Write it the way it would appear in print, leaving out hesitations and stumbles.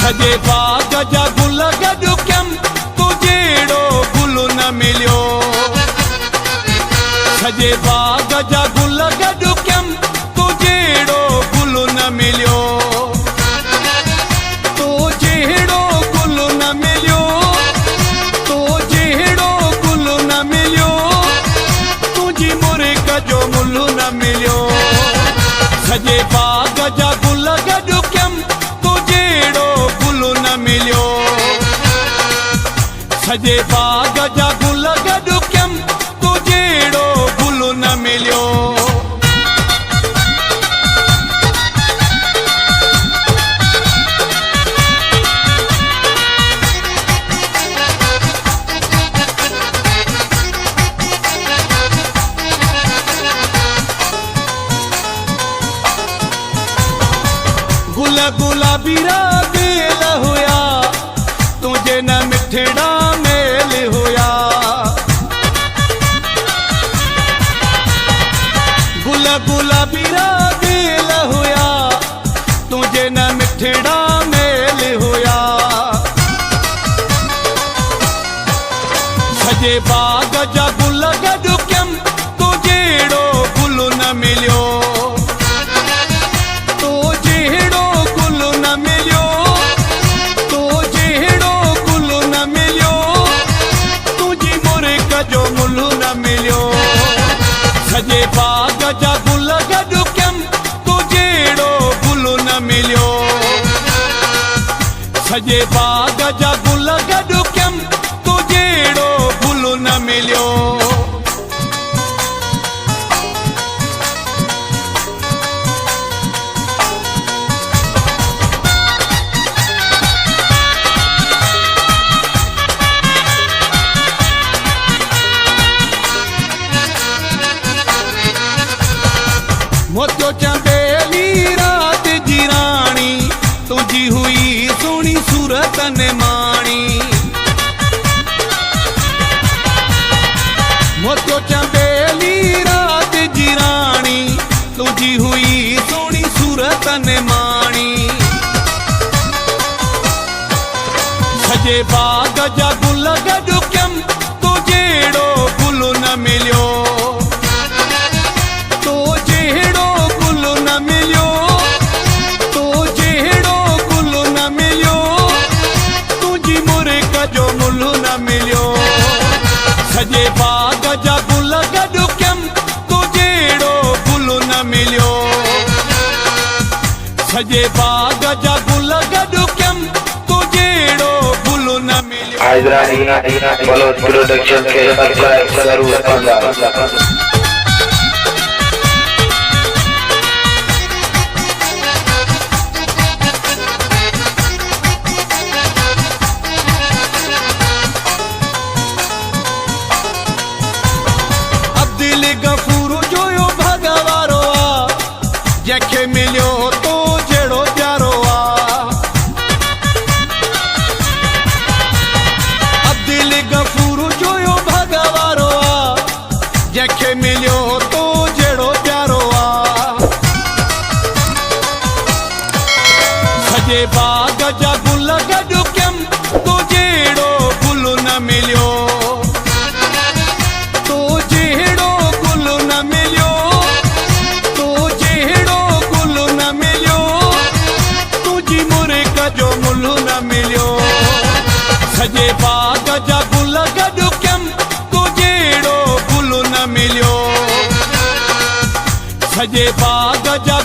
सजे बाग जा गुल गॾु कयमि तूं जहिड़ो गुल न मिलियो। सजे बाग जा गुल गॾु कयमि तूं जहिड़ो गुल न मिलियो। तूं जहिड़ो गुल न मिलियो, तूं जहिड़ो गुल न मिलियो, तुंहिंजी मुर्ग जो मुल न मिलियो। सजे बाग जा गुल गॾु कयमि तूं जहिड़ो गुल न मिलियो। सजे बाग जा गुल गॾु कयमि तूं जहिड़ो गुल न मिलियो। गुल गुलाबी बेल हुया तुझे न मिठड़ा मेल हुया। गुल गुलाबी बेल हुया तुझे न मिठड़ा मेल हुया। सजे बाग जा गुल गॾु कयमि तूं जहिड़ो गुल न मिलियो। सजे बाग जा गुल गॾु कयमि तूं जहिड़ो गुल न मिलियो। सजे बाग जा गुल गॾु कयमि तूं जहिड़ो गुल न मिलियो। मोतियो चंबेली रात जी राणी तुझी हुई सोनी सूरत ने माणी। मोतियो चंबेली रात जी राणी तुझी हुई सोनी सूरत ने माणी। सजे बाग जा गुल गॾु कयमि तूं जहिड़ो गुल न मिलियो। सजे बाग जा गुल गॾु कयमि तूं जहिड़ो गुल न मिलियो। सजे बाग जा गुल गॾु कयमि तूं जहिड़ो गुल न मिलियो। हैदराबादी बलोच प्रोडक्शन के सब्सक्राइब जरूर करना। गफूर जोयो भगवारो आ जंहिंखे मिलियो तो जहिड़ो प्यारो आ। अब्दुल गफूर जोयो भगवारो आ जंहिंखे मिलियो तो जहिड़ो प्यारो आ। सजे बाग जा गुल गॾु कयमि तूं जहिड़ो गुल न मिलियो। सजे बाग जा गुल गॾु कयमि तूं जहिड़ो गुल न मिलियो। सजे बाग जा